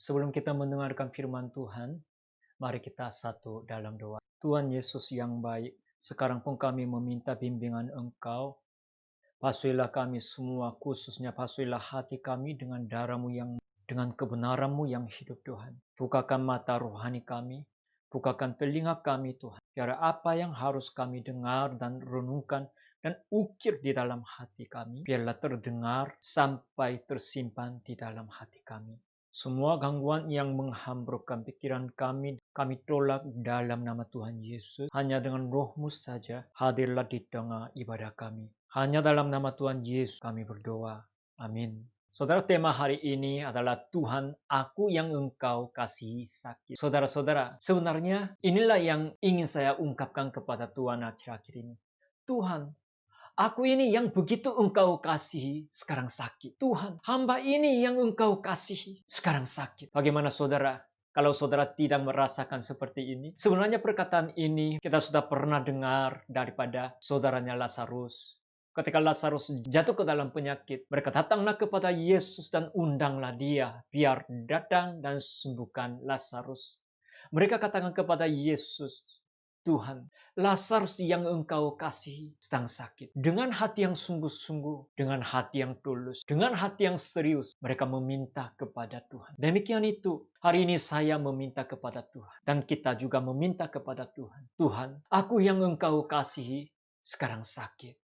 Sebelum kita mendengarkan firman Tuhan, mari kita satu dalam doa. Tuhan Yesus yang baik, sekarang pun kami meminta bimbingan Engkau. Pasuilah kami semua, khususnya pasuilah hati kami dengan kebenaran-Mu yang hidup Tuhan. Bukakan mata rohani kami, bukakan telinga kami Tuhan. Biar apa yang harus kami dengar dan renungkan dan ukir di dalam hati kami, biarlah terdengar sampai tersimpan di dalam hati kami. Semua gangguan yang menghamburkan pikiran kami tolak dalam nama Tuhan Yesus. Hanya dengan Roh-Mu saja, hadirlah di tengah ibadah kami. Hanya dalam nama Tuhan Yesus kami berdoa. Amin. Saudara, tema hari ini adalah Tuhan, aku yang Engkau kasihi sakit. Saudara-saudara, sebenarnya inilah yang ingin saya ungkapkan kepada Tuhan akhir-akhir ini. Tuhan, aku ini yang begitu Engkau kasihi, sekarang sakit. Tuhan, hamba ini yang Engkau kasihi, sekarang sakit. Bagaimana saudara? Kalau saudara tidak merasakan seperti ini, sebenarnya perkataan ini kita sudah pernah dengar daripada saudaranya Lazarus. Ketika Lazarus jatuh ke dalam penyakit, mereka datanglah kepada Yesus dan undanglah dia, biar datang dan sembuhkan Lazarus. Mereka katakan kepada Yesus, Tuhan, Lazarus yang Engkau kasihi sedang sakit. Dengan hati yang sungguh-sungguh, dengan hati yang tulus, dengan hati yang serius, mereka meminta kepada Tuhan. Demikian itu, hari ini saya meminta kepada Tuhan. Dan kita juga meminta kepada Tuhan. Tuhan, aku yang Engkau kasihi sekarang sakit.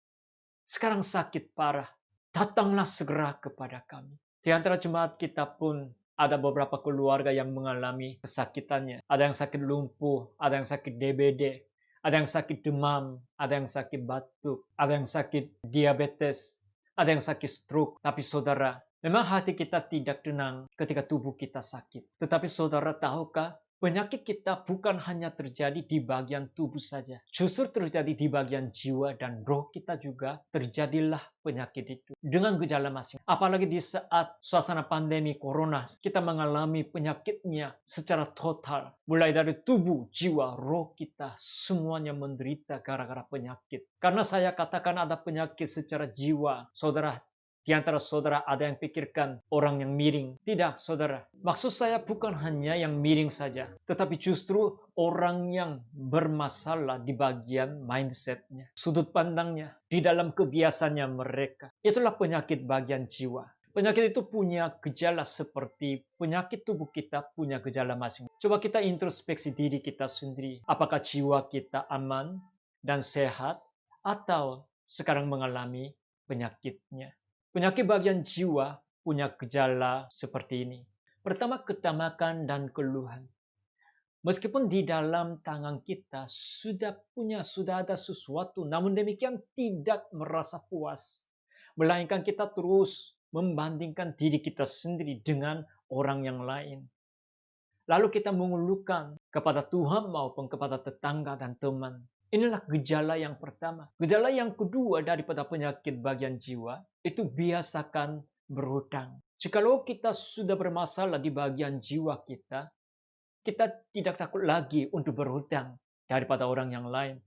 Sekarang sakit parah. Datanglah segera kepada kami. Di antara jemaat kita pun ada beberapa keluarga yang mengalami kesakitannya. Ada yang sakit lumpuh, ada yang sakit DBD, ada yang sakit demam, ada yang sakit batuk, ada yang sakit diabetes, ada yang sakit stroke. Tapi saudara, memang hati kita tidak tenang ketika tubuh kita sakit. Tetapi saudara tahukah, penyakit kita bukan hanya terjadi di bagian tubuh saja. Justru terjadi di bagian jiwa dan roh kita juga terjadilah penyakit itu. Dengan gejala masing. Apalagi di saat suasana pandemi corona, kita mengalami penyakitnya secara total. Mulai dari tubuh, jiwa, roh kita, semuanya menderita gara-gara penyakit. Karena saya katakan ada penyakit secara jiwa, saudara, di antara saudara ada yang pikirkan orang yang miring. Tidak, saudara. Maksud saya bukan hanya yang miring saja. Tetapi justru orang yang bermasalah di bagian mindsetnya. Sudut pandangnya. Di dalam kebiasaannya mereka. Itulah penyakit bagian jiwa. Penyakit itu punya gejala seperti penyakit tubuh kita punya gejala masing. Coba kita introspeksi diri kita sendiri. Apakah jiwa kita aman dan sehat? Atau sekarang mengalami penyakitnya? Penyakit bagian jiwa punya gejala seperti ini. Pertama, ketamakan dan keluhan. Meskipun di dalam tangan kita sudah ada sesuatu, namun demikian tidak merasa puas. Melainkan kita terus membandingkan diri kita sendiri dengan orang yang lain. Lalu kita mengeluhkan kepada Tuhan maupun kepada tetangga dan teman. Inilah gejala yang pertama. Gejala yang kedua daripada penyakit bagian jiwa, itu biasakan berhutang. Jikalau kita sudah bermasalah di bagian jiwa kita tidak takut lagi untuk berhutang daripada orang yang lain.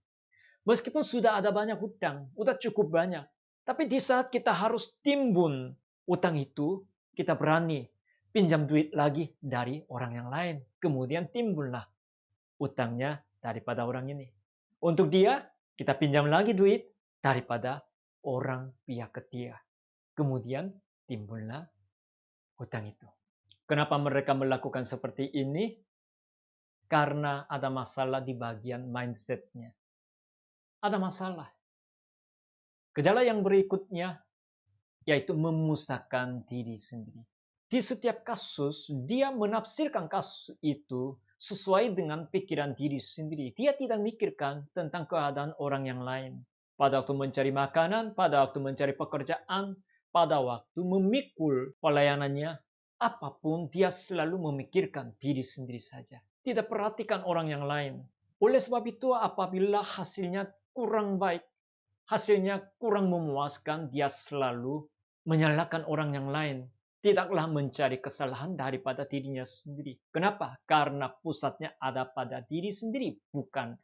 Meskipun sudah ada banyak hutang, sudah cukup banyak. Tapi di saat kita harus timbun hutang itu, kita berani pinjam duit lagi dari orang yang lain. Kemudian timbullah hutangnya daripada orang ini. Untuk dia, kita pinjam lagi duit daripada orang pihak ketiga. Kemudian timbullah hutang itu. Kenapa mereka melakukan seperti ini? Karena ada masalah di bagian mindsetnya. Ada masalah. Gejala yang berikutnya yaitu memusahkan diri sendiri. Di setiap kasus, dia menafsirkan kasus itu sesuai dengan pikiran diri sendiri. Dia tidak mikirkan tentang keadaan orang yang lain. Pada waktu mencari makanan, pada waktu mencari pekerjaan, pada waktu memikul pelayanannya, apapun dia selalu memikirkan diri sendiri saja. Tidak perhatikan orang yang lain. Oleh sebab itu, apabila hasilnya kurang baik, hasilnya kurang memuaskan, dia selalu menyalahkan orang yang lain. Tidaklah mencari kesalahan daripada dirinya sendiri. Kenapa? Karena pusatnya ada pada diri sendiri, bukan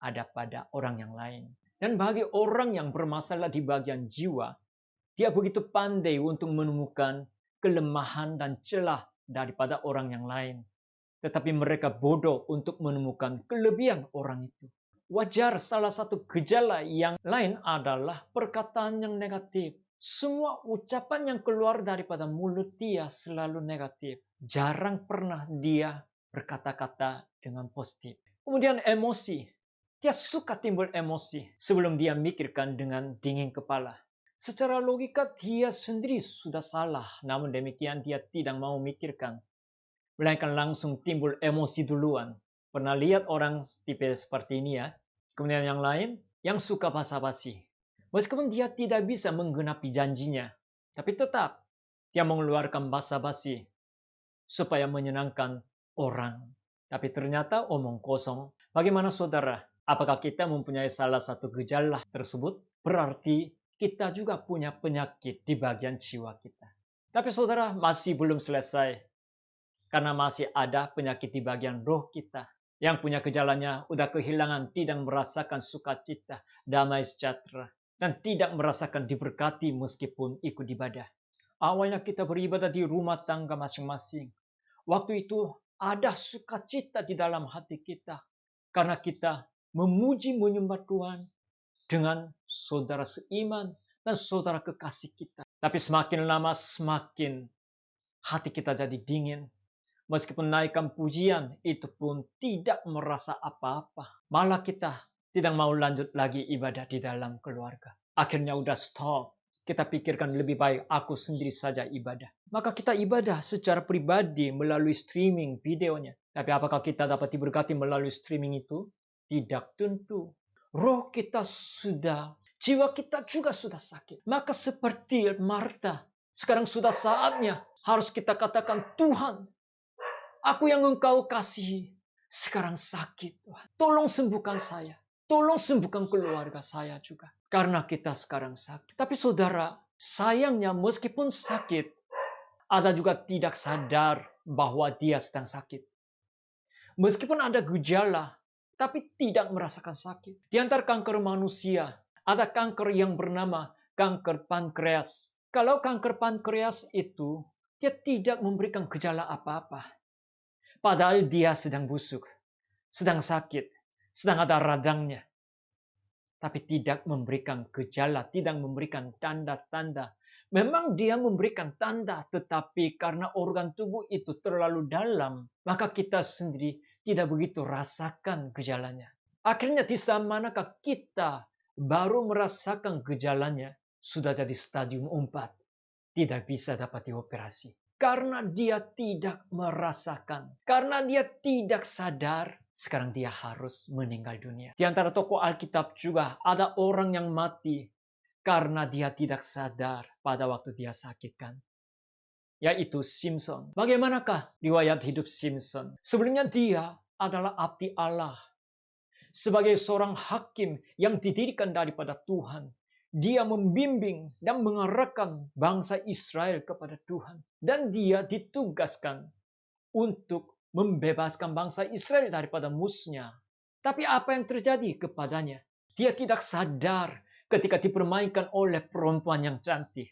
ada pada orang yang lain. Dan bagi orang yang bermasalah di bagian jiwa, dia begitu pandai untuk menemukan kelemahan dan celah daripada orang yang lain. Tetapi mereka bodoh untuk menemukan kelebihan orang itu. Wajar, salah satu gejala yang lain adalah perkataan yang negatif. Semua ucapan yang keluar daripada mulut dia selalu negatif. Jarang pernah dia berkata-kata dengan positif. Kemudian emosi. Dia suka timbul emosi sebelum dia mikirkan dengan dingin kepala. Secara logika dia sendiri sudah salah, namun demikian dia tidak mau mikirkan. Melainkan langsung timbul emosi duluan. Pernah lihat orang tipe seperti ini ya? Kemudian yang lain, yang suka basa-basi. Meskipun dia tidak bisa menggenapi janjinya, tapi tetap dia mengeluarkan basa-basi supaya menyenangkan orang. Tapi ternyata omong kosong. Bagaimana saudara? Apakah kita mempunyai salah satu gejala tersebut? Berarti kita juga punya penyakit di bagian jiwa kita. Tapi saudara, masih belum selesai. Karena masih ada penyakit di bagian roh kita. Yang punya gejalanya udah kehilangan, tidak merasakan sukacita, damai sejahtera. Dan tidak merasakan diberkati meskipun ikut ibadah. Awalnya kita beribadah di rumah tangga masing-masing. Waktu itu ada sukacita di dalam hati kita. Karena kita memuji menyembah Tuhan dengan saudara seiman dan saudara kekasih kita. Tapi semakin lama semakin hati kita jadi dingin. Meskipun naikkan pujian, itu pun tidak merasa apa-apa. Malah kita tidak mau lanjut lagi ibadah di dalam keluarga. Akhirnya udah stop. Kita pikirkan lebih baik aku sendiri saja ibadah. Maka kita ibadah secara pribadi melalui streaming videonya. Tapi apakah kita dapat diberkati melalui streaming itu? Tidak tentu. Roh kita sudah, jiwa kita juga sudah sakit. Maka seperti Marta, sekarang sudah saatnya harus kita katakan, Tuhan, aku yang Engkau kasihi sekarang sakit, Tuhan. Tolong sembuhkan saya. Tolong sembuhkan keluarga saya juga. Karena kita sekarang sakit. Tapi saudara, sayangnya meskipun sakit, ada juga tidak sadar bahwa dia sedang sakit. Meskipun ada gejala, tapi tidak merasakan sakit. Di antara kanker manusia, ada kanker yang bernama kanker pankreas. Kalau kanker pankreas itu, dia tidak memberikan gejala apa-apa. Padahal dia sedang busuk, sedang sakit, sedang ada radangnya. Tapi tidak memberikan gejala, tidak memberikan tanda-tanda. Memang dia memberikan tanda, tetapi karena organ tubuh itu terlalu dalam, maka kita sendiri tidak begitu rasakan gejalanya. Akhirnya di saat manakah kita baru merasakan gejalanya, sudah jadi stadium 4. Tidak bisa dapat dioperasi. Karena dia tidak merasakan. Karena dia tidak sadar. Sekarang dia harus meninggal dunia. Di antara tokoh Alkitab juga ada orang yang mati. Karena dia tidak sadar pada waktu dia sakit kan. Yaitu Simpson. Bagaimanakah riwayat hidup Simpson? Sebelumnya dia adalah abdi Allah. Sebagai seorang hakim yang didirikan daripada Tuhan. Dia membimbing dan mengarahkan bangsa Israel kepada Tuhan. Dan dia ditugaskan untuk membebaskan bangsa Israel daripada musuhnya. Tapi apa yang terjadi kepadanya? Dia tidak sadar ketika dipermainkan oleh perempuan yang cantik.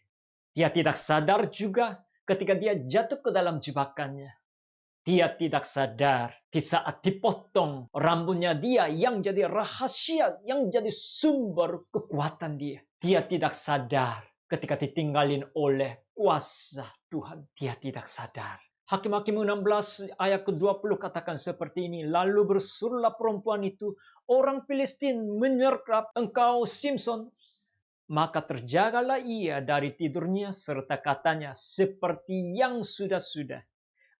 Dia tidak sadar juga ketika dia jatuh ke dalam jebakannya. Dia tidak sadar di saat dipotong rambutnya dia yang jadi rahasia, yang jadi sumber kekuatan dia. Dia tidak sadar ketika ditinggalin oleh kuasa Tuhan. Dia tidak sadar. Hakim-Hakim 16 ayat ke-20 katakan seperti ini. Lalu berserulah perempuan itu, orang Filistin menyergap engkau Simpson. Maka terjagalah ia dari tidurnya serta katanya seperti yang sudah-sudah.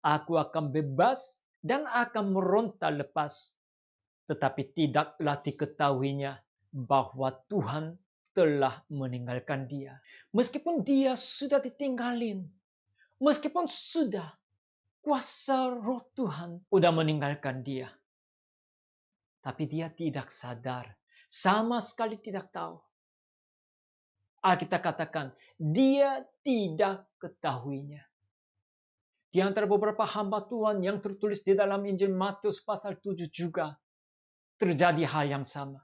Aku akan bebas dan akan meronta lepas. Tetapi tidaklah diketahuinya bahwa Tuhan telah meninggalkan dia. Meskipun dia sudah ditinggalin. Meskipun sudah kuasa roh Tuhan sudah meninggalkan dia. Tapi dia tidak sadar. Sama sekali tidak tahu. Alkitab katakan, dia tidak ketahuinya. Di antara beberapa hamba Tuhan yang tertulis di dalam Injil Matius pasal 7 juga terjadi hal yang sama.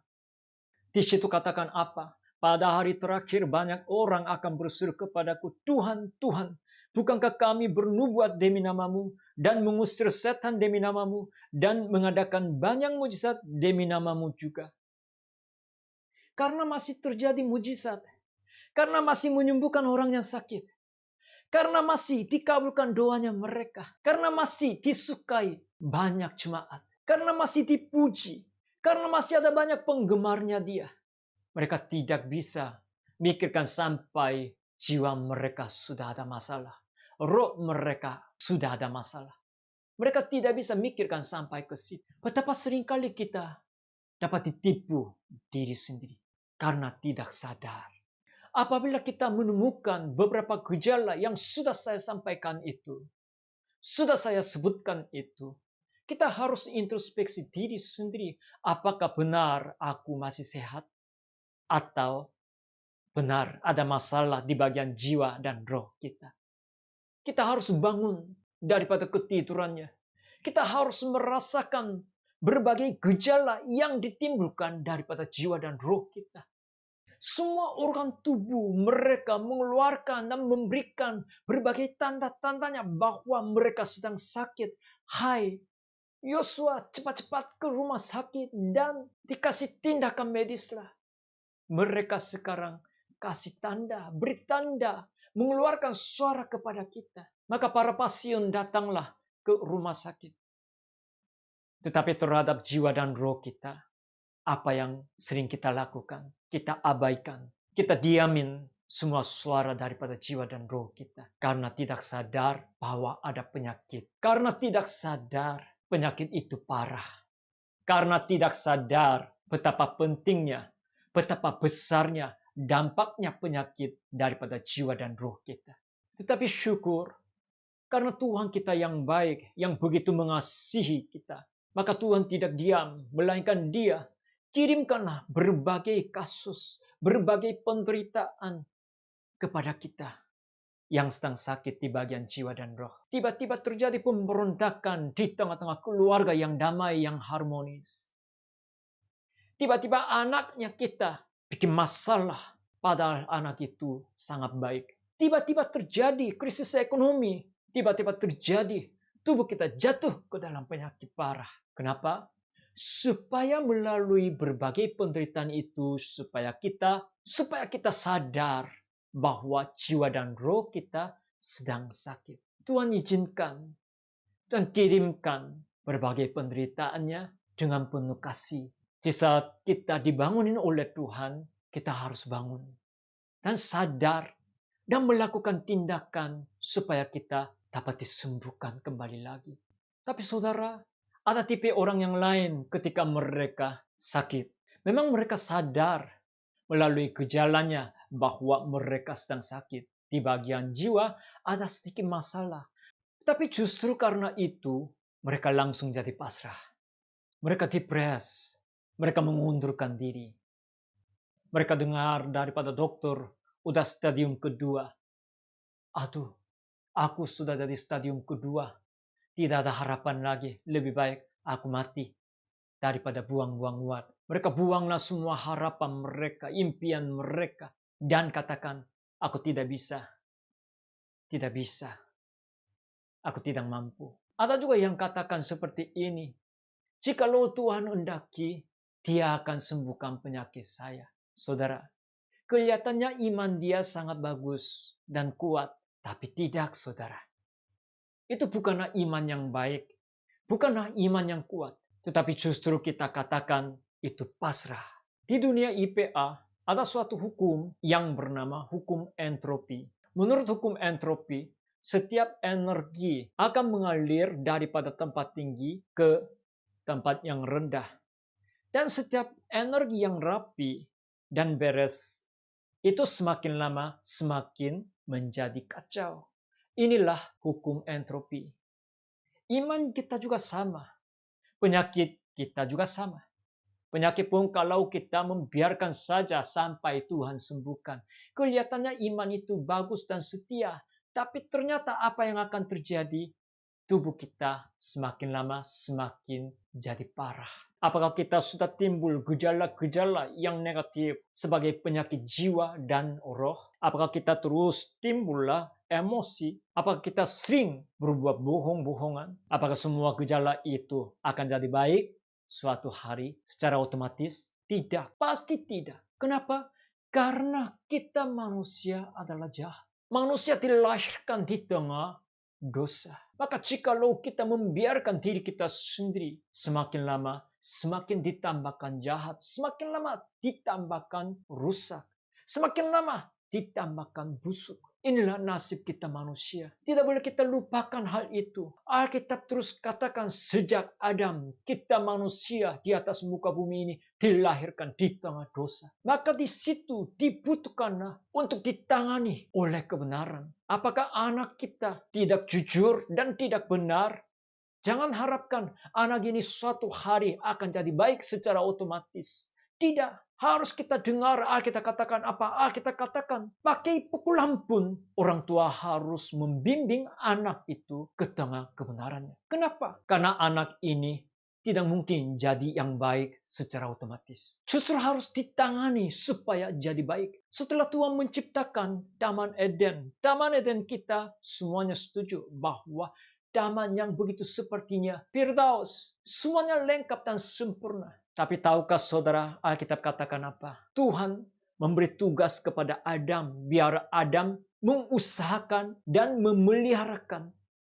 Di situ katakan apa? Pada hari terakhir banyak orang akan berseru kepadaku, Tuhan, Tuhan, Bukankah kami bernubuat demi namamu, dan mengusir setan demi namamu, dan mengadakan banyak mujizat demi namamu juga? Karena masih terjadi mujizat, karena masih menyembuhkan orang yang sakit, karena masih dikabulkan doanya mereka, karena masih disukai banyak jemaat, karena masih dipuji, karena masih ada banyak penggemarnya dia. Mereka tidak bisa mikirkan sampai jiwa mereka sudah ada masalah. Roh mereka sudah ada masalah. Mereka tidak bisa mikirkan sampai ke situ. Betapa seringkali kita dapat ditipu diri sendiri karena tidak sadar. Apabila kita menemukan beberapa gejala yang sudah saya sampaikan itu, sudah saya sebutkan itu, kita harus introspeksi diri sendiri. Apakah benar aku masih sehat? Atau benar ada masalah di bagian jiwa dan roh kita? Kita harus bangun daripada ketidurannya. Kita harus merasakan berbagai gejala yang ditimbulkan daripada jiwa dan roh kita. Semua organ tubuh mereka mengeluarkan dan memberikan berbagai tanda-tandanya bahwa mereka sedang sakit. Hai, Yosua, cepat-cepat ke rumah sakit dan dikasih tindakan medislah. Mereka sekarang kasih tanda, beri tanda, mengeluarkan suara kepada kita. Maka para pasien datanglah ke rumah sakit. Tetapi terhadap jiwa dan roh kita, apa yang sering kita lakukan? Kita abaikan, kita diamin semua suara daripada jiwa dan roh kita. Karena tidak sadar bahwa ada penyakit. Karena tidak sadar penyakit itu parah. Karena tidak sadar betapa pentingnya, betapa besarnya dampaknya penyakit daripada jiwa dan roh kita. Tetapi syukur, karena Tuhan kita yang baik, yang begitu mengasihi kita, maka Tuhan tidak diam, melainkan Dia kirimkanlah berbagai kasus, berbagai penderitaan kepada kita yang sedang sakit di bagian jiwa dan roh. Tiba-tiba terjadi pemberontakan di tengah-tengah keluarga yang damai, yang harmonis. Tiba-tiba anaknya kita bikin masalah, padahal anak itu sangat baik. Tiba-tiba terjadi krisis ekonomi. Tiba-tiba terjadi tubuh kita jatuh ke dalam penyakit parah. Kenapa? Supaya melalui berbagai penderitaan itu, supaya kita sadar bahwa jiwa dan roh kita sedang sakit. Tuhan izinkan dan kirimkan berbagai penderitaannya dengan penuh kasih. Di saat kita dibangunin oleh Tuhan, kita harus bangun dan sadar dan melakukan tindakan supaya kita dapat disembuhkan kembali lagi. Tapi saudara, ada tipe orang yang lain ketika mereka sakit. Memang mereka sadar melalui gejalanya bahwa mereka sedang sakit. Di bagian jiwa ada sedikit masalah. Tapi justru karena itu, mereka langsung jadi pasrah. Mereka depres. Mereka mengundurkan diri. Mereka dengar daripada dokter, udah stadium kedua. Aduh, aku sudah dari stadium kedua. Tidak ada harapan lagi. Lebih baik aku mati daripada buang-buang waktu. Mereka buanglah semua harapan mereka, impian mereka. Dan katakan, aku tidak bisa. Tidak bisa. Aku tidak mampu. Ada juga yang katakan seperti ini. Jikalau Tuhan hendaki, Dia akan sembuhkan penyakit saya. Saudara, kelihatannya iman dia sangat bagus dan kuat. Tapi tidak, saudara. Itu bukanlah iman yang baik. Bukanlah iman yang kuat. Tetapi justru kita katakan itu pasrah. Di dunia IPA, ada suatu hukum yang bernama hukum entropi. Menurut hukum entropi, setiap energi akan mengalir daripada tempat tinggi ke tempat yang rendah. Dan setiap energi yang rapi dan beres, itu semakin lama semakin menjadi kacau. Inilah hukum entropi. Iman kita juga sama. Penyakit kita juga sama. Penyakit pun kalau kita membiarkan saja sampai Tuhan sembuhkan. Kelihatannya iman itu bagus dan setia. Tapi ternyata apa yang akan terjadi? Tubuh kita semakin lama semakin jadi parah. Apakah kita sudah timbul gejala-gejala yang negatif sebagai penyakit jiwa dan roh? Apakah kita terus timbullah emosi? Apakah kita sering berbuat bohong-bohongan? Apakah semua gejala itu akan jadi baik suatu hari secara otomatis? Tidak, pasti tidak. Kenapa? Karena kita manusia adalah jahat. Manusia dilahirkan di tengah dosa. Maka jikalau kita membiarkan diri kita sendiri, semakin lama semakin ditambahkan jahat, semakin lama ditambahkan rusak, semakin lama ditambahkan busuk. Inilah nasib kita manusia. Tidak boleh kita lupakan hal itu. Alkitab terus katakan sejak Adam, kita manusia di atas muka bumi ini dilahirkan di tengah dosa. Maka di situ dibutuhkanlah untuk ditangani oleh kebenaran. Apakah anak kita tidak jujur dan tidak benar? Jangan harapkan anak ini suatu hari akan jadi baik secara otomatis. Tidak, harus kita dengar Alkitab katakan apa Alkitab katakan. Pakai pukulan pun orang tua harus membimbing anak itu ke tengah kebenarannya. Kenapa? Karena anak ini tidak mungkin jadi yang baik secara otomatis. Justru harus ditangani supaya jadi baik. Setelah Tuhan menciptakan Taman Eden kita semuanya setuju bahwa taman yang begitu sepertinya Firdaus, semuanya lengkap dan sempurna. Tapi tahukah saudara, Alkitab katakan apa? Tuhan memberi tugas kepada Adam, biar Adam mengusahakan dan memeliharakan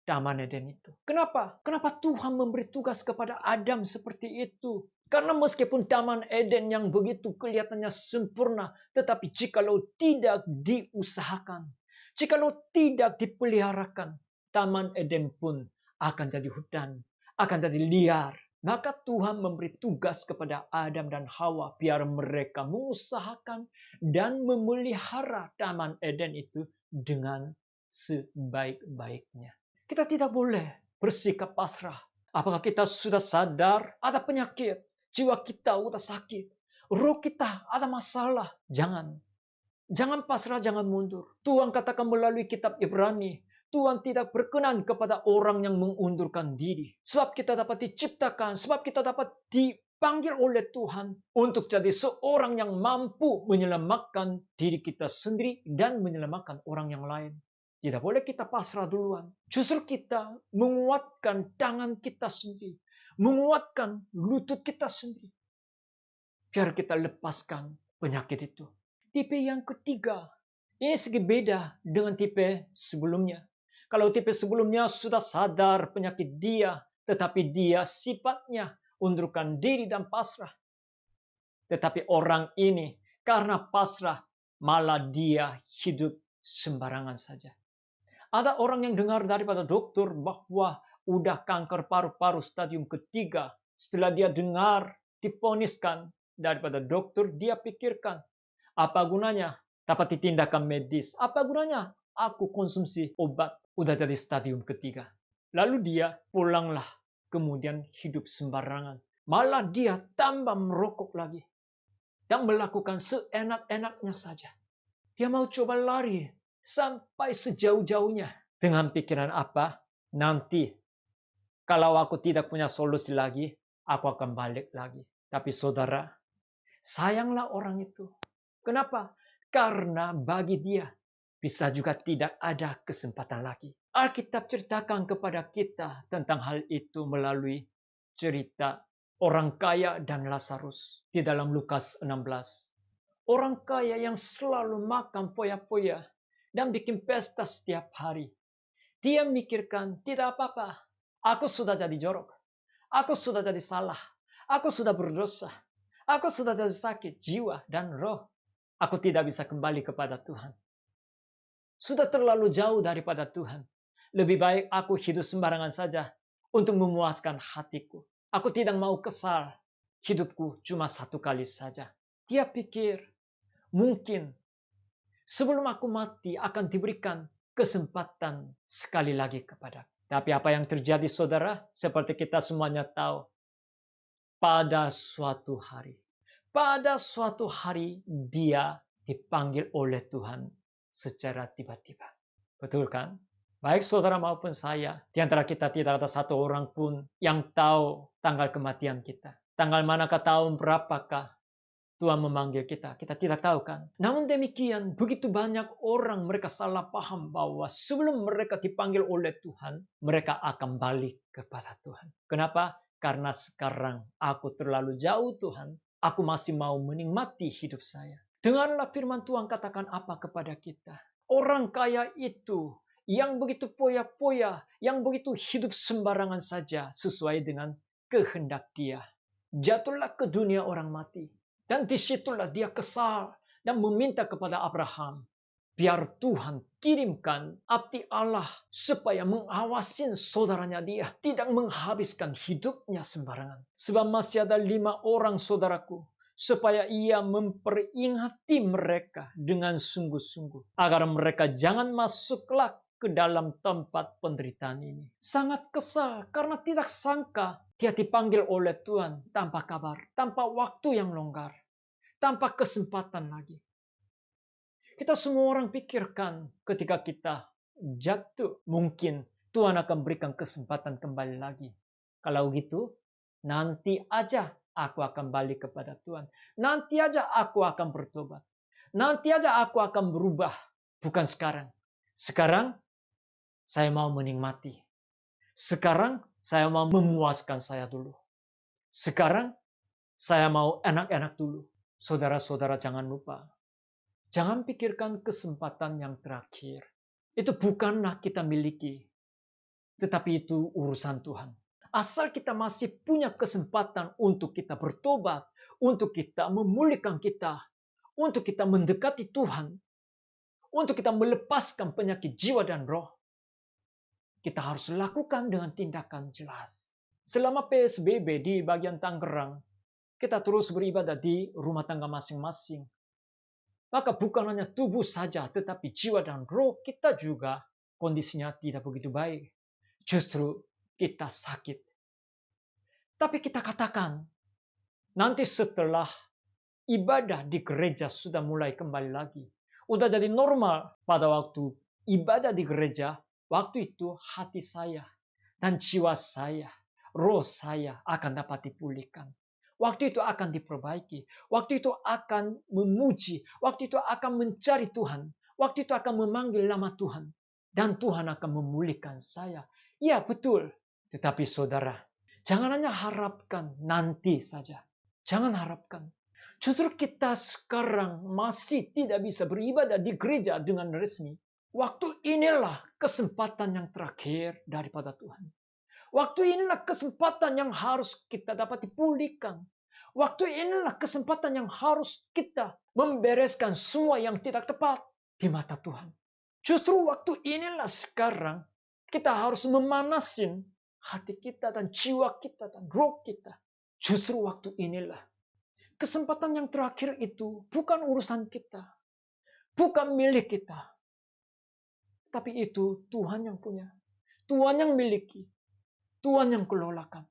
Taman Eden itu. Kenapa? Kenapa Tuhan memberi tugas kepada Adam seperti itu? Karena meskipun Taman Eden yang begitu kelihatannya sempurna, tetapi jikalau tidak diusahakan, jikalau tidak dipeliharakan, Taman Eden pun akan jadi hutan, akan jadi liar. Maka Tuhan memberi tugas kepada Adam dan Hawa biar mereka mengusahakan dan memelihara Taman Eden itu dengan sebaik-baiknya. Kita tidak boleh bersikap pasrah. Apakah kita sudah sadar ada penyakit, jiwa kita sudah sakit, roh kita ada masalah? Jangan pasrah, jangan mundur. Tuhan katakan melalui kitab Ibrani, Tuhan tidak berkenan kepada orang yang mengundurkan diri. Sebab kita dapat diciptakan, sebab kita dapat dipanggil oleh Tuhan untuk jadi seorang yang mampu menyelamatkan diri kita sendiri dan menyelamatkan orang yang lain. Tidak boleh kita pasrah duluan. Justru kita menguatkan tangan kita sendiri, menguatkan lutut kita sendiri. Biar kita lepaskan penyakit itu. Tipe yang ketiga, ini sedikit beda dengan tipe sebelumnya. Kalau tipe sebelumnya sudah sadar penyakit dia, tetapi dia sifatnya undurkan diri dan pasrah. Tetapi orang ini karena pasrah, malah dia hidup sembarangan saja. Ada orang yang dengar daripada dokter bahwa udah kanker paru-paru stadium ketiga. Setelah dia dengar, diponiskan daripada dokter, dia pikirkan, apa gunanya dapat tindakan medis? Apa gunanya aku konsumsi obat? Udah jadi stadium ketiga. Lalu dia pulanglah, kemudian hidup sembarangan. Malah dia tambah merokok lagi. Dan melakukan seenak-enaknya saja. Dia mau coba lari sampai sejauh-jauhnya. Dengan pikiran apa? Nanti, kalau aku tidak punya solusi lagi, aku akan balik lagi. Tapi saudara, sayanglah orang itu. Kenapa? Karena bagi dia, bisa juga tidak ada kesempatan lagi. Alkitab ceritakan kepada kita tentang hal itu melalui cerita orang kaya dan Lazarus di dalam Lukas 16. Orang kaya yang selalu makan foya-foya dan bikin pesta setiap hari. Dia mikirkan, tidak apa-apa, aku sudah jadi jorok, aku sudah jadi salah, aku sudah berdosa, aku sudah jadi sakit jiwa dan roh. Aku tidak bisa kembali kepada Tuhan. Sudah terlalu jauh daripada Tuhan. Lebih baik aku hidup sembarangan saja untuk memuaskan hatiku. Aku tidak mau kesal. Hidupku cuma satu kali saja. Dia pikir, mungkin sebelum aku mati akan diberikan kesempatan sekali lagi kepada. Tapi apa yang terjadi saudara? Seperti kita semuanya tahu. Pada suatu hari dia dipanggil oleh Tuhan secara tiba-tiba. Betul kan? Baik saudara maupun saya, di antara kita tidak ada satu orang pun yang tahu tanggal kematian kita. Tanggal manakah, tahun berapakah Tuhan memanggil kita? Kita tidak tahu kan? Namun demikian, begitu banyak orang mereka salah paham bahwa sebelum mereka dipanggil oleh Tuhan, mereka akan balik kepada Tuhan. Kenapa? Karena sekarang aku terlalu jauh Tuhan, aku masih mau menikmati hidup saya. Dengarlah firman Tuhan katakan apa kepada kita. Orang kaya itu yang begitu poya-poya, yang begitu hidup sembarangan saja sesuai dengan kehendak dia. Jatuhlah ke dunia orang mati. Dan disitulah dia kesal dan meminta kepada Abraham. Biar Tuhan kirimkan abdi Allah supaya mengawasin saudaranya dia. Tidak menghabiskan hidupnya sembarangan. Sebab masih ada 5 orang saudaraku. Supaya ia memperingati mereka dengan sungguh-sungguh. Agar mereka jangan masuklah ke dalam tempat penderitaan ini. Sangat kesal karena tidak sangka dia dipanggil oleh Tuhan tanpa kabar, tanpa waktu yang longgar, tanpa kesempatan lagi. Kita semua orang pikirkan ketika kita jatuh, mungkin Tuhan akan berikan kesempatan kembali lagi. Kalau gitu, nanti aja aku akan balik kepada Tuhan. Nanti aja aku akan bertobat. Nanti aja aku akan berubah. Bukan sekarang. Sekarang saya mau menikmati. Sekarang saya mau memuaskan saya dulu. Sekarang saya mau enak-enak dulu. Saudara-saudara jangan lupa. Jangan pikirkan kesempatan yang terakhir. Itu bukanlah kita miliki. Tetapi itu urusan Tuhan. Asal kita masih punya kesempatan untuk kita bertobat. Untuk kita memulihkan kita. Untuk kita mendekati Tuhan. Untuk kita melepaskan penyakit jiwa dan roh. Kita harus lakukan dengan tindakan jelas. Selama PSBB di bagian Tangerang, kita terus beribadah di rumah tangga masing-masing. Maka bukan hanya tubuh saja, tetapi jiwa dan roh kita juga kondisinya tidak begitu baik. Justru kita sakit. Tapi kita katakan, nanti setelah ibadah di gereja sudah mulai kembali lagi. Udah jadi normal pada waktu ibadah di gereja, waktu itu hati saya dan jiwa saya, roh saya akan dapat dipulihkan. Waktu itu akan diperbaiki. Waktu itu akan memuji. Waktu itu akan mencari Tuhan. Waktu itu akan memanggil nama Tuhan. Dan Tuhan akan memulihkan saya. Ya betul. Tetapi saudara, jangan hanya harapkan nanti saja. Jangan harapkan. Justru kita sekarang masih tidak bisa beribadah di gereja dengan resmi. Waktu inilah kesempatan yang terakhir daripada Tuhan. Waktu inilah kesempatan yang harus kita dapat dipulihkan. Waktu inilah kesempatan yang harus kita membereskan semua yang tidak tepat di mata Tuhan. Justru waktu inilah sekarang kita harus memanasin hati kita dan jiwa kita dan roh kita. Justru waktu inilah. Kesempatan yang terakhir itu bukan urusan kita. Bukan milik kita. Tapi itu Tuhan yang punya. Tuhan yang miliki. Tuhan yang kelolakan.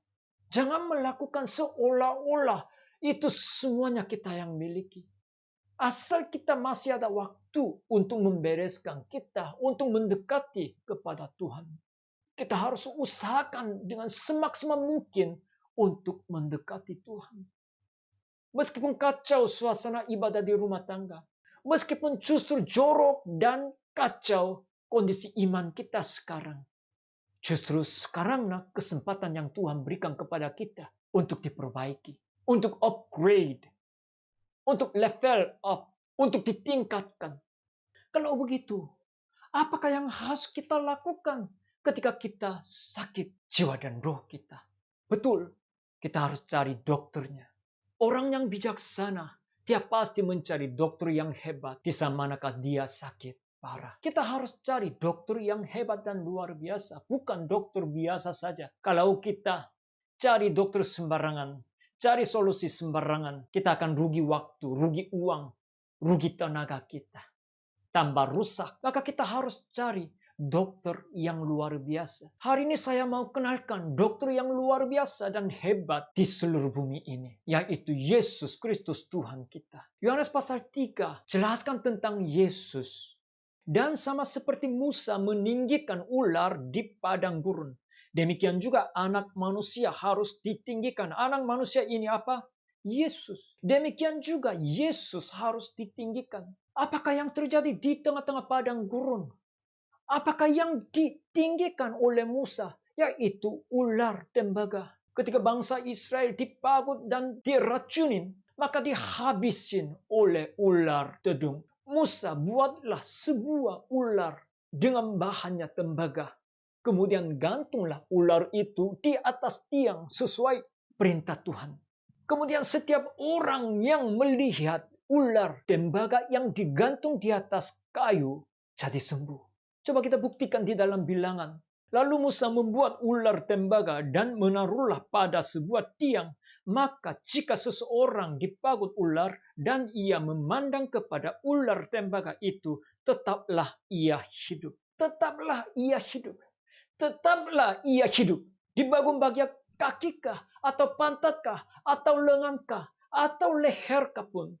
Jangan melakukan seolah-olah itu semuanya kita yang miliki. Asal kita masih ada waktu untuk membereskan kita, untuk mendekati kepada Tuhan. Kita harus usahakan dengan semaksimal mungkin untuk mendekati Tuhan. Meskipun kacau suasana ibadah di rumah tangga, meskipun justru jorok dan kacau kondisi iman kita sekarang, justru sekaranglah kesempatan yang Tuhan berikan kepada kita untuk diperbaiki, untuk upgrade, untuk level up, untuk ditingkatkan. Kalau begitu, apakah yang harus kita lakukan ketika kita sakit jiwa dan roh kita? Betul, kita harus cari dokternya. Orang yang bijaksana, dia pasti mencari dokter yang hebat di saat manakah dia sakit parah. Kita harus cari dokter yang hebat dan luar biasa, bukan dokter biasa saja. Kalau kita cari dokter sembarangan, cari solusi sembarangan, kita akan rugi waktu, rugi uang, rugi tenaga kita. Tambah rusak, maka kita harus cari dokter yang luar biasa. Hari ini saya mau kenalkan dokter yang luar biasa dan hebat di seluruh bumi ini, yaitu Yesus Kristus Tuhan kita. Yohanes pasal 3 jelaskan tentang Yesus. Dan sama seperti Musa meninggikan ular di padang gurun, Demikian juga anak manusia harus ditinggikan. Anak manusia ini apa? Yesus. Demikian juga Yesus harus ditinggikan. Apakah yang terjadi di tengah-tengah padang gurun? Apakah yang ditinggikan oleh Musa? Yaitu ular tembaga. Ketika bangsa Israel dipagut dan diracunin, maka dihabisin oleh ular dedung. Musa buatlah sebuah ular dengan bahannya tembaga. Kemudian gantunglah ular itu di atas tiang sesuai perintah Tuhan. Kemudian setiap orang yang melihat ular tembaga yang digantung di atas kayu jadi sembuh. Coba kita buktikan di dalam Bilangan. Lalu Musa membuat ular tembaga dan menaruhlah pada sebuah tiang. Maka jika seseorang dipagut ular dan ia memandang kepada ular tembaga itu, tetaplah ia hidup. Tetaplah ia hidup. Tetaplah ia hidup. Di bagian kakikah, atau pantatkah, atau lengankah, atau leherkah pun.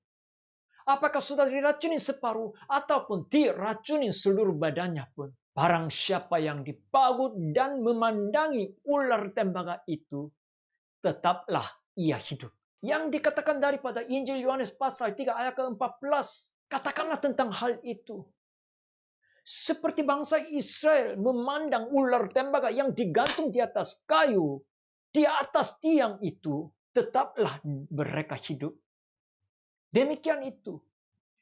Apakah sudah diracuni separuh, ataupun diracuni seluruh badannya pun. Barang siapa yang dipagut dan memandangi ular tembaga itu, tetaplah ia hidup. Yang dikatakan daripada Injil Yohanes pasal 3 ayat ke-14, katakanlah tentang hal itu. Seperti bangsa Israel memandang ular tembaga yang digantung di atas kayu, di atas tiang itu, tetaplah mereka hidup. Demikian itu.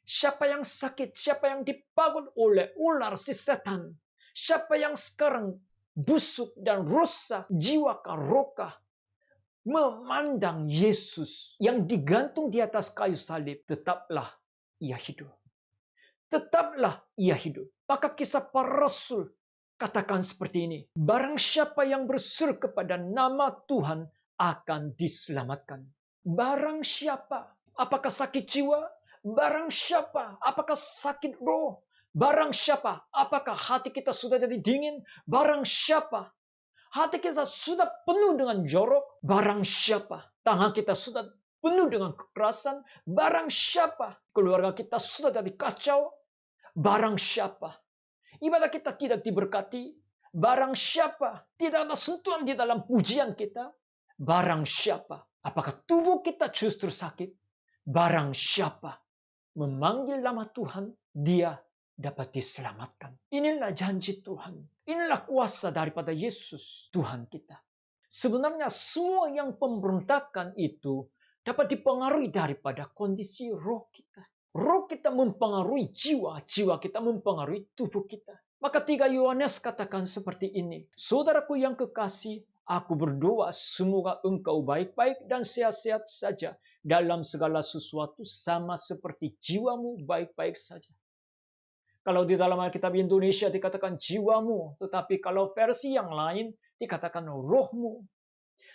Siapa yang sakit, siapa yang dipagut oleh ular si setan, siapa yang sekarang busuk dan rusak jiwa rohkah, memandang Yesus yang digantung di atas kayu salib, tetaplah ia hidup. Tetaplah ia hidup. Maka kisah para rasul katakan seperti ini. Barang siapa yang berseru kepada nama Tuhan akan diselamatkan. Barang siapa. Apakah sakit jiwa? Barang siapa. Apakah sakit roh? Barang siapa. Apakah hati kita sudah jadi dingin? Barang siapa. Hati kita sudah penuh dengan jorok. Barang siapa. Tangan kita sudah penuh dengan kekerasan. Barang siapa. Keluarga kita sudah jadi kacau. Barang siapa. Ibadah kita tidak diberkati. Barang siapa. Tidak ada sentuhan di dalam pujian kita. Barang siapa. Apakah tubuh kita justru sakit? Barang siapa. Memanggil nama Tuhan, dia dapat diselamatkan. Inilah janji Tuhan. Inilah kuasa daripada Yesus, Tuhan kita. Sebenarnya semua yang pemberontakan itu dapat dipengaruhi daripada kondisi roh kita. Roh kita mempengaruhi jiwa, jiwa kita mempengaruhi tubuh kita. Maka 3 Yohanes katakan seperti ini. Saudaraku yang kekasih, aku berdoa semoga engkau baik-baik dan sehat-sehat saja dalam segala sesuatu sama seperti jiwamu baik-baik saja. Kalau di dalam Alkitab Indonesia dikatakan jiwamu, tetapi kalau versi yang lain dikatakan rohmu.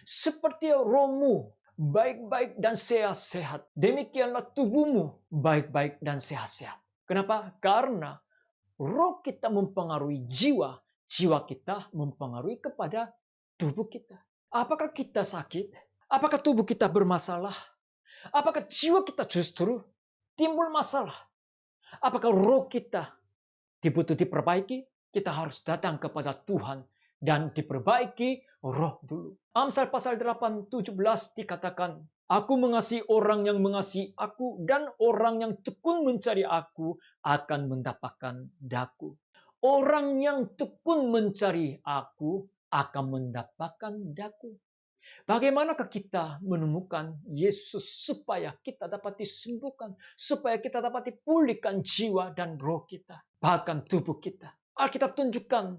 Seperti rohmu baik-baik dan sehat-sehat, demikianlah tubuhmu baik-baik dan sehat-sehat. Kenapa? Karena roh kita mempengaruhi jiwa, jiwa kita mempengaruhi kepada tubuh kita. Apakah kita sakit? Apakah tubuh kita bermasalah? Apakah jiwa kita justru timbul masalah? Apakah roh kita dibutuh diperbaiki? Kita harus datang kepada Tuhan dan diperbaiki roh dulu. Amsal pasal 8:17 dikatakan, aku mengasihi orang yang mengasihi aku, dan orang yang tekun mencari aku akan mendapatkan daku. Orang yang tekun mencari aku akan mendapatkan daku. Bagaimanakah kita menemukan Yesus supaya kita dapat disembuhkan, supaya kita dapat dipulihkan jiwa dan roh kita, bahkan tubuh kita? Alkitab tunjukkan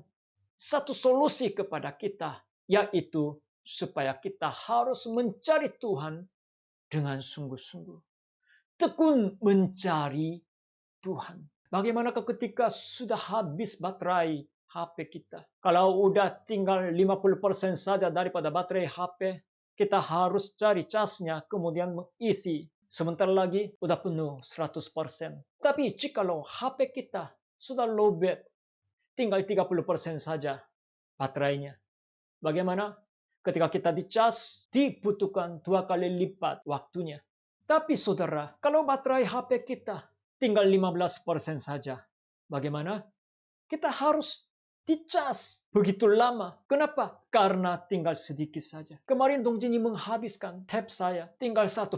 satu solusi kepada kita, yaitu supaya kita harus mencari Tuhan dengan sungguh-sungguh. Tekun mencari Tuhan. Bagaimanakah ketika sudah habis baterai HP kita? Kalau udah tinggal 50% saja daripada baterai HP, kita harus cari casnya, kemudian mengisi. Sebentar lagi udah penuh 100%. Tapi jikalau HP kita sudah lowbat, tinggal 30% saja baterainya. Bagaimana? Ketika kita dicas, dibutuhkan 2 kali lipat waktunya. Tapi saudara, kalau baterai HP kita tinggal 15% saja, bagaimana? Kita harus dicas begitu lama. Kenapa? Karena tinggal sedikit saja. Kemarin Dong Jini menghabiskan tab saya, tinggal 1%.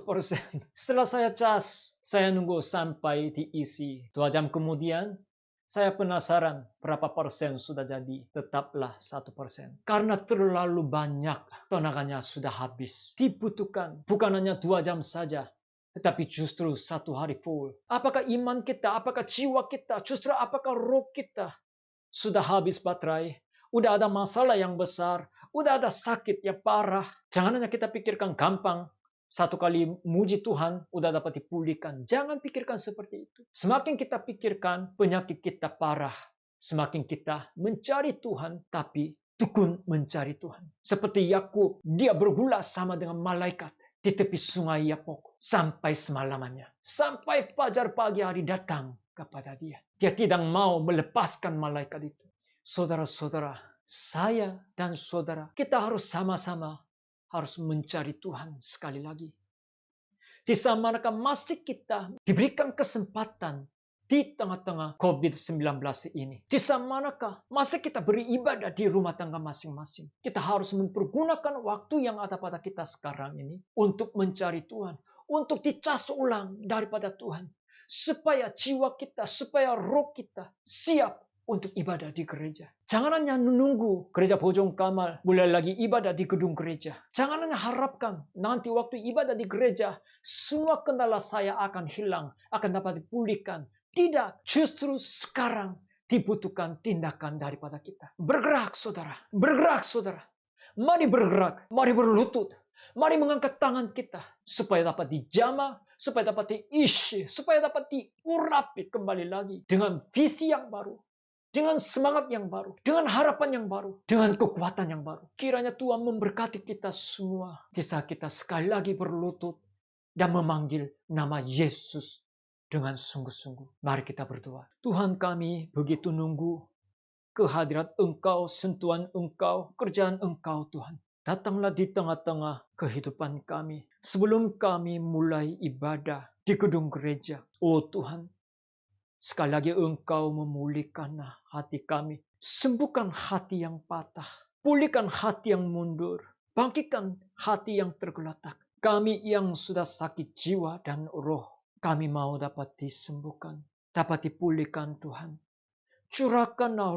Setelah saya cas, saya nunggu sampai diisi. 2 jam kemudian, saya penasaran berapa persen sudah jadi. Tetaplah 1%. Karena terlalu banyak, tenaganya sudah habis. Dibutuhkan bukan hanya 2 jam saja, tetapi justru 1 hari full. Apakah iman kita, apakah jiwa kita, justru apakah roh kita sudah habis baterai, udah ada masalah yang besar, udah ada sakit yang parah. Jangan hanya kita pikirkan gampang, 1 kali muji Tuhan, udah dapat dipulihkan. Jangan pikirkan seperti itu. Semakin kita pikirkan, penyakit kita parah. Semakin kita mencari Tuhan, tapi tekun mencari Tuhan. Seperti Yakub, dia bergula sama dengan malaikat di tepi sungai Yapok sampai semalamannya. Sampai fajar pagi hari datang kepada dia. Dia tidak mau melepaskan malaikat itu. Saudara-saudara, saya dan saudara, kita harus sama-sama harus mencari Tuhan sekali lagi. Di saat manakah masih kita diberikan kesempatan di tengah-tengah COVID-19 ini. Di saat manakah masih kita beribadah di rumah tangga masing-masing. Kita harus mempergunakan waktu yang ada pada kita sekarang ini untuk mencari Tuhan. Untuk dicas ulang daripada Tuhan. Supaya jiwa kita, supaya roh kita siap untuk ibadah di gereja. Jangan hanya menunggu gereja Bojong Kamal mulai lagi ibadah di gedung gereja. Jangan hanya harapkan nanti waktu ibadah di gereja semua kendala saya akan hilang, akan dapat dipulihkan. Tidak, justru sekarang dibutuhkan tindakan daripada kita. Bergerak saudara, bergerak saudara. Mari bergerak, mari berlutut. Mari mengangkat tangan kita supaya dapat dijamah, supaya dapat diisi, supaya dapat diurapi kembali lagi dengan visi yang baru, dengan semangat yang baru, dengan harapan yang baru, dengan kekuatan yang baru. Kiranya Tuhan memberkati kita semua di saat kita sekali lagi berlutut dan memanggil nama Yesus dengan sungguh-sungguh. Mari kita berdoa. Tuhan, kami begitu nunggu kehadirat Engkau, sentuhan Engkau, kerjaan Engkau Tuhan. Datanglah di tengah-tengah kehidupan kami. Sebelum kami mulai ibadah di gedung gereja. Oh Tuhan, sekali lagi Engkau memulihkan hati kami. Sembuhkan hati yang patah. Pulihkan hati yang mundur. Bangkitkan hati yang tergeletak. Kami yang sudah sakit jiwa dan roh, kami mau dapat disembuhkan. Dapat dipulihkan Tuhan. Curahkanlah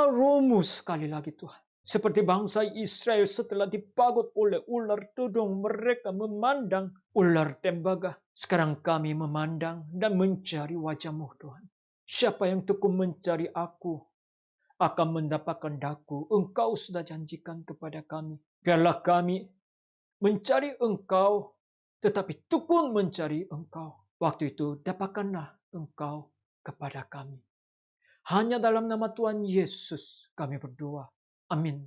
rohmu sekali lagi Tuhan. Seperti bangsa Israel setelah dipagut oleh ular tudung, mereka memandang ular tembaga. Sekarang kami memandang dan mencari wajah-Mu Tuhan. Siapa yang tekun mencari Aku akan mendapatkan daku. Engkau sudah janjikan kepada kami. Biarlah kami mencari Engkau, tetapi tekun mencari Engkau. Waktu itu dapatkanlah Engkau kepada kami. Hanya dalam nama Tuhan Yesus kami berdoa. Amin.